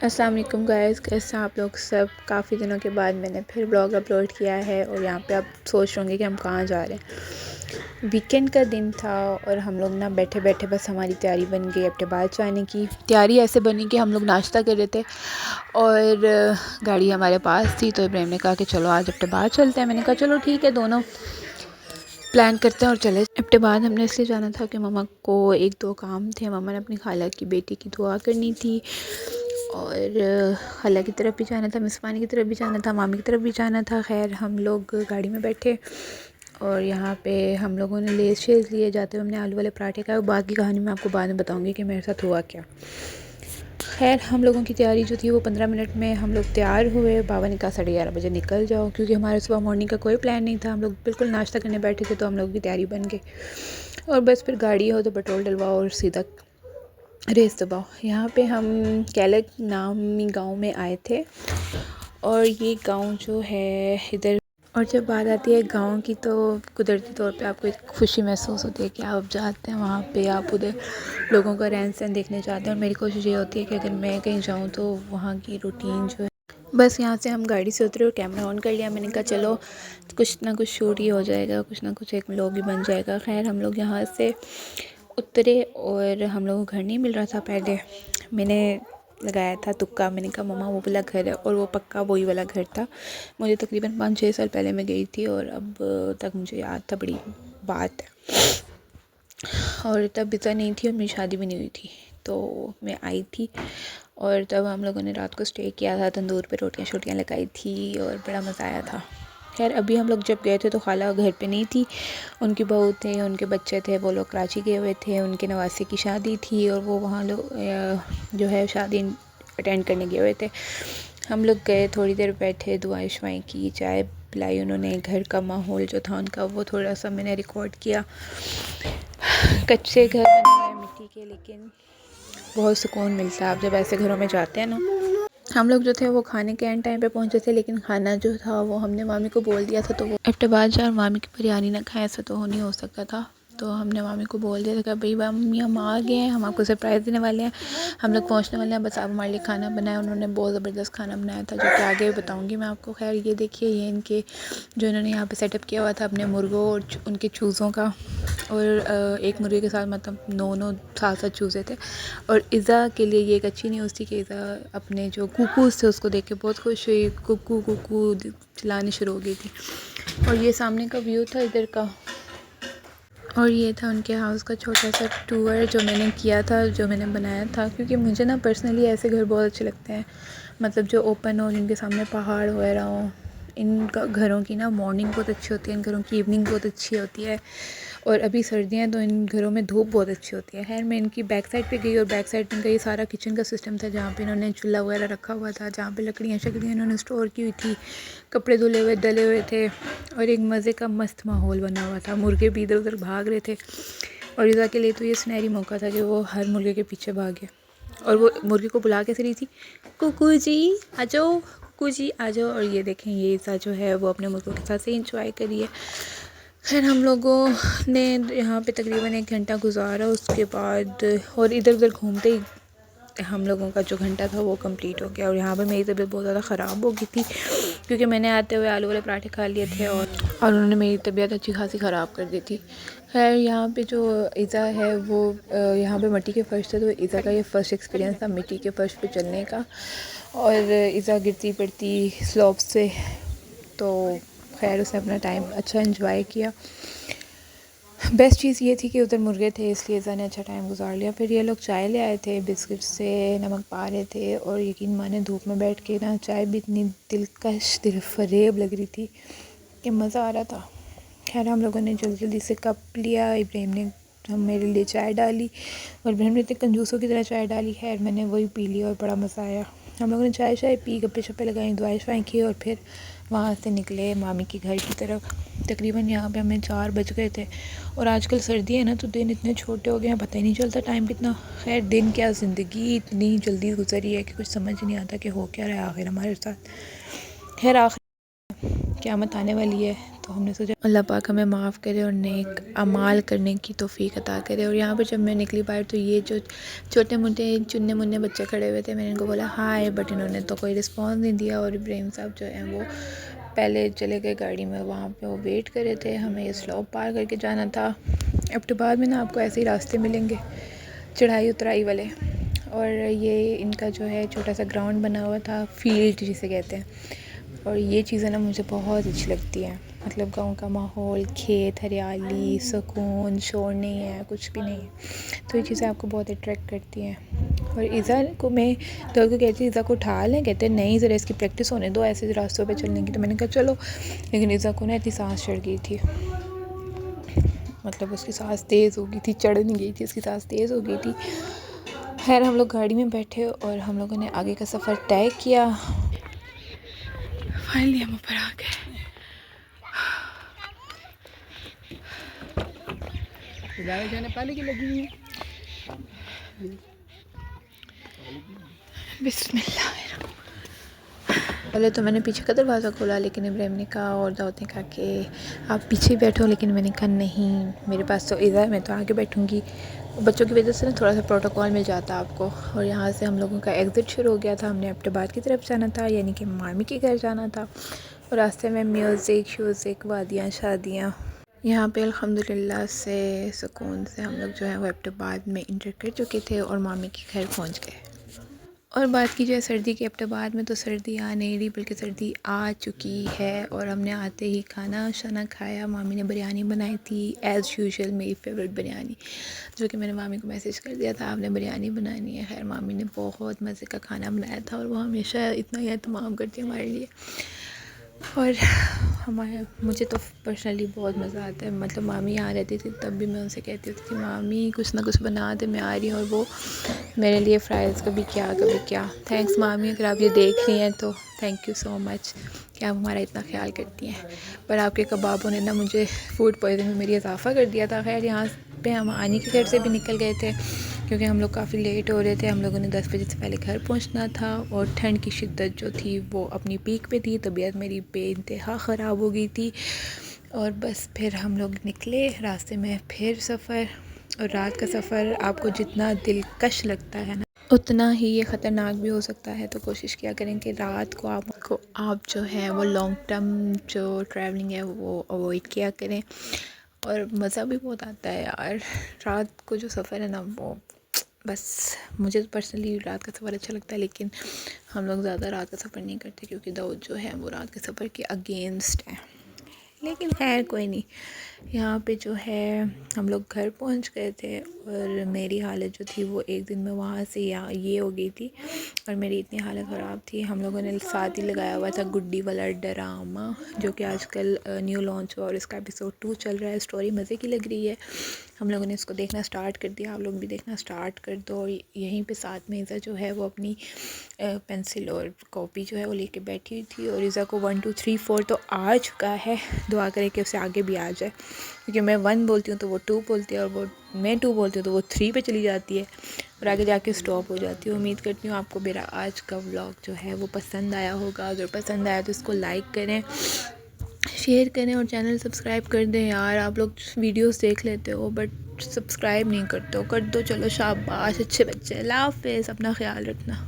अस्सलाम वालेकुम गाइस, कैसे हैं आप लोग सब। काफ़ी दिनों के बाद मैंने फिर ब्लॉग अपलोड किया है और यहाँ पे आप सोच रहे होंगे कि हम कहाँ जा रहे हैं। वीकेंड का दिन था और हम लोग ना बैठे बैठे बस हमारी तैयारी बन गई अपने बाहर जाने की। तैयारी ऐसे बनी कि हम लोग नाश्ता कर रहे थे और गाड़ी हमारे पास थी, तो इब्राहिम ने कहा कि चलो आज अपने बाहर चलते हैं। मैंने कहा चलो ठीक है, दोनों प्लान करते हैं और चले। अपने बाद हमने इसलिए जाना था कि मम्मा को एक दो काम थे। मम्मा ने अपनी खाला की बेटी की दुआ करनी थी और खाला की तरफ भी जाना था, मिसवानी की तरफ भी जाना था, मामी की तरफ भी जाना था। खैर हम लोग गाड़ी में बैठे और यहाँ पे हम लोगों ने लेस शेस लिए। जाते हुए हमने आलू वाले पराठे खाए और बाकी कहानी मैं आपको बाद में बताऊँगी कि मेरे साथ हुआ क्या। खैर हम लोगों की तैयारी जो थी वो 15 मिनट में हम लोग तैयार हुए। बाबा ने कहा 11:30 बजे निकल जाओ, क्योंकि हमारे सुबह मॉर्निंग का कोई प्लान नहीं था। हम लोग बिल्कुल नाश्ता करने बैठे थे, तो हम लोगों की तैयारी बन गई और बस फिर गाड़ी हो तो पेट्रोल डलवाओ और सीधा रेस दबाओ। यहाँ पे हम कैलक नामी गांव में आए थे और ये गांव जो है इधर, और जब बात आती है गांव की तो कुदरती तौर पे आपको एक खुशी महसूस होती है कि आप जाते हैं वहाँ पे, आप उधर लोगों का रहन सहन देखने जाते हैं। और मेरी कोशिश ये होती है कि अगर मैं कहीं जाऊँ तो वहाँ की रूटीन जो है। बस यहाँ से हम गाड़ी से उतरे और कैमरा ऑन कर लिया। मैंने कहा चलो कुछ ना कुछ शूट ही हो जाएगा, कुछ ना कुछ एक व्लॉग ही बन जाएगा। खैर हम लोग यहाँ से उतरे और हम लोगों को घर नहीं मिल रहा था। पहले मैंने लगाया था तुक्का, मैंने कहा मम्मा वो वाला घर है, और वो पक्का वही वाला घर था। मुझे तकरीबन 5-6 साल पहले मैं गई थी और अब तक मुझे याद था, बड़ी बात है। और तब इतना नहीं थी और मेरी शादी भी नहीं हुई थी, तो मैं आई थी और तब हम लोगों ने रात को स्टे किया था। तंदूर पे रोटियां शोटियाँ लगाई थी और बड़ा मज़ा आया था। खैर अभी हम लोग जब गए थे तो खाला घर पे नहीं थी, उनकी बहू थे, उनके बच्चे थे, वो लोग कराची गए हुए थे। उनके नवासे की शादी थी और वो वहाँ लोग जो है शादी अटेंड करने गए हुए थे। हम लोग गए, थोड़ी देर बैठे, दुआएं शुआएं की, चाय पिलाई उन्होंने। घर का माहौल जो था उनका वो थोड़ा सा मैंने रिकॉर्ड किया। कच्चे घर बने हुए हैं मिट्टी के, लेकिन बहुत सुकून मिलता है आप जब ऐसे घरों में जाते हैं ना। हम लोग जो थे वो खाने के एंड टाइम पे पहुंचे थे, लेकिन खाना जो था वो हमने मामी को बोल दिया था, तो वो आफ्टर बाद जार मामी की बिरयानी ना खाए, ऐसा तो हो नहीं हो सकता था। तो हमने मामी को बोल दिया था कि भाई मम्मी हम आ गए हैं, हम आपको सरप्राइज़ देने वाले हैं, हम लोग पहुंचने वाले हैं, बस आप हमारे लिए खाना बनाया। उन्होंने बहुत ज़बरदस्त खाना बनाया था, जो कि आगे बताऊँगी मैं आपको। खैर ये देखिए, ये इनके जो इन्होंने यहाँ पर सेटअप किया हुआ था अपने मुर्गों और उनके चूज़ों का। और एक मुर्गे के साथ मतलब 9 7 चूज़े थे। और इज़ा के लिए ये एक अच्छी न्यूज़ थी कि इज़ा अपने जो कुकूज़ थे उसको देख के बहुत खुश हुई, कुकू कुकू चिल्लानी शुरू हो गई थी। और ये सामने का व्यू था इधर का, और ये था उनके हाउस का छोटा सा टूर जो मैंने किया था, जो मैंने बनाया था। क्योंकि मुझे ना पर्सनली ऐसे घर बहुत अच्छे लगते हैं, मतलब जो ओपन हो, जिनके सामने पहाड़ वगैरह हो। इन घरों की ना मॉर्निंग बहुत अच्छी होती है, इन घरों की इवनिंग बहुत अच्छी होती है। और अभी सर्दियाँ हैं तो इन घरों में धूप बहुत अच्छी होती है। खैर मैं इनकी बैक साइड पे गई और बैक साइड पे इनका ये सारा किचन का सिस्टम था, जहाँ पे इन्होंने चूल्हा वगैरह रखा हुआ था, जहाँ पे लकड़ियाँ शकड़ियाँ इन्होंने स्टोर की हुई थी, कपड़े धुले हुए डले हुए थे और एक मज़े का मस्त माहौल बना हुआ था। मुर्गे भी इधर उधर भाग रहे थे और ईज़ा के लिए तो ये सुनहरी मौका था कि वो हर मुर्गे के पीछे भागे। और वो मुर्गे को बुला कैसे रही थी, कुकू जी आ जाओ, कुकू जी आ जाओ। और ये देखें, ये ईज़ा जो है वो अपने मुर्गों के साथ से इंजॉय करिए। खैर हम लोगों ने यहाँ पे तकरीबन 1 घंटा गुजारा, उसके बाद और इधर उधर घूमते ही हम लोगों का जो घंटा था वो कंप्लीट हो गया। और यहाँ पे मेरी तबीयत बहुत ज़्यादा ख़राब हो गई थी, क्योंकि मैंने आते हुए आलू वाले पराठे खा लिए थे और उन्होंने मेरी तबीयत अच्छी खासी ख़राब कर दी थी। खैर यहाँ पे जो ईज़ा है वो यहाँ पे मिट्टी के फ़र्श थे, तो ईज़ा का ये फ़र्स्ट एक्सपीरियंस था मिट्टी के फ़र्श पे चलने का। और ईज़ा गिरती पड़ती स्लोप से, तो खैर उसने अपना टाइम अच्छा एंजॉय किया। बेस्ट चीज़ ये थी कि उधर मुर्गे थे, इसलिए ईज़ा ने अच्छा टाइम गुजार लिया। फिर ये लोग चाय ले आए थे, बिस्किट से नमक पा रहे थे, और यकीन माने धूप में बैठ के ना चाय भी इतनी दिलकश दिलफरेब लग रही थी कि मज़ा आ रहा था। खैर हम लोगों ने जल्दी जल्दी से कप लिया, इब्राहिम ने मेरे लिए चाय डाली और इब्राहिम ने इतने कंजूसों की तरह चाय डाली। खैर मैंने वही पी ली और बड़ा मज़ा आया। हम लोगों ने चाय शाय पी, गप्पे शप्पे लगाई, दुआएं शुआएं की और फिर वहाँ से निकले मामी के घर की तरफ। तकरीबन यहाँ पे हमें 4 बज गए थे। और आजकल सर्दी है ना, तो दिन इतने छोटे हो गए हैं, पता ही नहीं चलता टाइम कितना। खैर दिन क्या, ज़िंदगी इतनी जल्दी गुजरी है कि कुछ समझ नहीं आता कि हो क्या रहा है आखिर हमारे साथ। खैर आखिर क़यामत आने वाली है, तो हमने सोचा अल्लाह पाक हमें माफ़ करे और नेक अमाल करने की तौफीक अता करे। और यहाँ पर जब मैं निकली बाहर तो ये जो छोटे मोटे चुन्ने मुन्ने बच्चे खड़े हुए थे, मैंने इनको बोला हाय, बट इन्होंने तो कोई रिस्पॉन्स नहीं दिया। और इब्राहिम साहब जो हैं वो पहले चले गए गाड़ी में, वहाँ पे वो वेट कर रहे थे। हमें ये स्लॉप पार करके जाना था। एबटाबाद में ना आपको ऐसे ही रास्ते मिलेंगे चढ़ाई उतराई वाले। और ये इनका जो है छोटा सा ग्राउंड बना हुआ था, फील्ड जिसे कहते हैं। और ये चीज़ें ना मुझे बहुत अच्छी लगती हैं, मतलब गांव का माहौल, खेत, हरियाली, सुकून, शोर नहीं है, कुछ भी नहीं है। तो ये चीज़ें आपको बहुत अट्रैक्ट करती हैं। और ईज़ा को मैं तो को कहती ईज़ा को उठा लें, कहते हैं नहीं ज़रा इसकी प्रैक्टिस होने दो ऐसे रास्तों पे चलने की। तो मैंने कहा चलो, लेकिन ईज़ा को ना इतनी सांस चढ़ गई थी, मतलब उसकी सांस तेज़ हो गई थी, चढ़ नहीं गई थी, उसकी सांस तेज़ हो गई थी। खैर हम लोग गाड़ी में बैठे और हम लोगों ने आगे का सफ़र तय किया। फाइनली हम ऊपर आ गए। जाने पाले की लगी है। बिस्मिल्लाह। पहले तो मैंने पीछे का दरवाज़ा खोला, लेकिन इब्राहिम ने कहा और दाऊद ने कहा कि आप पीछे बैठो, लेकिन मैंने कहा नहीं, मेरे पास तो इधर, मैं तो आगे बैठूंगी। बच्चों की वजह से ना थोड़ा सा प्रोटोकॉल मिल जाता आपको। और यहाँ से हम लोगों का एग्ज़िट शुरू हो गया था। हमने एबटाबाद की तरफ जाना था, यानी कि मामी के घर जाना था। और रास्ते में म्यूज़िक शूज़िक, वादियाँ शादियाँ, यहाँ पे अल्हम्दुलिल्लाह से सुकून से हम लोग जो है वो एबटाबाद में इंटर कर चुके थे और मामी के घर पहुँच गए। और बात की जाए सर्दी की, एबटाबाद में तो सर्दी आ नहीं रही बल्कि सर्दी आ चुकी है। और हमने आते ही खाना शाना खाया। मामी ने बिरयानी बनाई थी, एज़ यूजुअल मेरी फेवरेट बिरयानी, जो कि मैंने मामी को मैसेज कर दिया था आपने बिरयानी बनानी है। खैर मामी ने बहुत मज़े का खाना बनाया था और वो हमेशा इतना ही एहतमाम करती है हमारे लिए। और मुझे तो पर्सनली बहुत मज़ा आता है, मतलब मामी यहाँ रहती थी तब भी मैं उनसे कहती होती थी मामी कुछ ना कुछ बना दे, मैं आ रही हूँ। और वो मेरे लिए फ्राइज़ कभी क्या। थैंक्स मामी, अगर आप ये देख रही हैं तो थैंक यू सो मच कि आप हमारा इतना ख्याल करती हैं। पर आपके कबाबों ने ना मुझे फूड पॉइजन में मेरी इजाफ़ा कर दिया था। खैर यहाँ पे हम आनी के घर से भी निकल गए थे क्योंकि हम लोग काफ़ी लेट हो रहे थे। हम लोगों ने 10 बजे से पहले घर पहुंचना था और ठंड की शिद्दत जो थी वो अपनी पीक पे थी। तबीयत मेरी बेइंतहा ख़राब हो गई थी। और बस फिर हम लोग निकले रास्ते में, फिर सफ़र। और रात का सफ़र आपको जितना दिलकश लगता है ना, उतना ही ये ख़तरनाक भी हो सकता है। तो कोशिश किया करें कि रात को आप जो है वो लॉन्ग टर्म जो ट्रैवलिंग है वो अवॉइड किया करें। और मज़ा भी बहुत आता है यार, रात को जो सफ़र है ना वो, बस मुझे तो पर्सनली रात का सफ़र अच्छा लगता है। लेकिन हम लोग ज़्यादा रात का सफ़र नहीं करते क्योंकि दाऊद जो है वो रात के सफ़र के अगेंस्ट है। लेकिन खैर कोई नहीं, यहाँ पे जो है हम लोग घर पहुँच गए थे। और मेरी हालत जो थी वो एक दिन में वहाँ से यहाँ ये हो गई थी और मेरी इतनी हालत ख़राब थी। हम लोगों ने साथ ही लगाया हुआ था गुड्डी वाला ड्रामा, जो कि आजकल न्यू लॉन्च हुआ और इसका एपिसोड 2 चल रहा है। स्टोरी मज़े की लग रही है, हम लोगों ने इसको देखना स्टार्ट कर दिया। आप लोग भी देखना स्टार्ट कर दो। यहीं पे साथ में ईज़ा जो है वो अपनी पेंसिल और कॉपी जो है वो लेके बैठी हुई थी। और ईज़ा को 1 2 3 4 तो आ चुका है, दुआ करें कि उसे आगे भी आ जाए, क्योंकि मैं 1 बोलती हूँ तो वो 2 बोलती है, और वो मैं 2 बोलती हूँ तो वो 3 पे चली जाती है और आगे जाके स्टॉप हो जाती है। उम्मीद करती हूँ आपको मेरा आज का व्लॉग जो है वो पसंद आया होगा। अगर पसंद आया तो इसको लाइक करें, शेयर करें और चैनल सब्सक्राइब कर दें। यार आप लोग वीडियोस देख लेते हो बट सब्सक्राइब नहीं करते हो, कर दो, चलो शाबाश, अच्छे बच्चे। अल्लाह हाफ़िज़, अपना ख्याल रखना।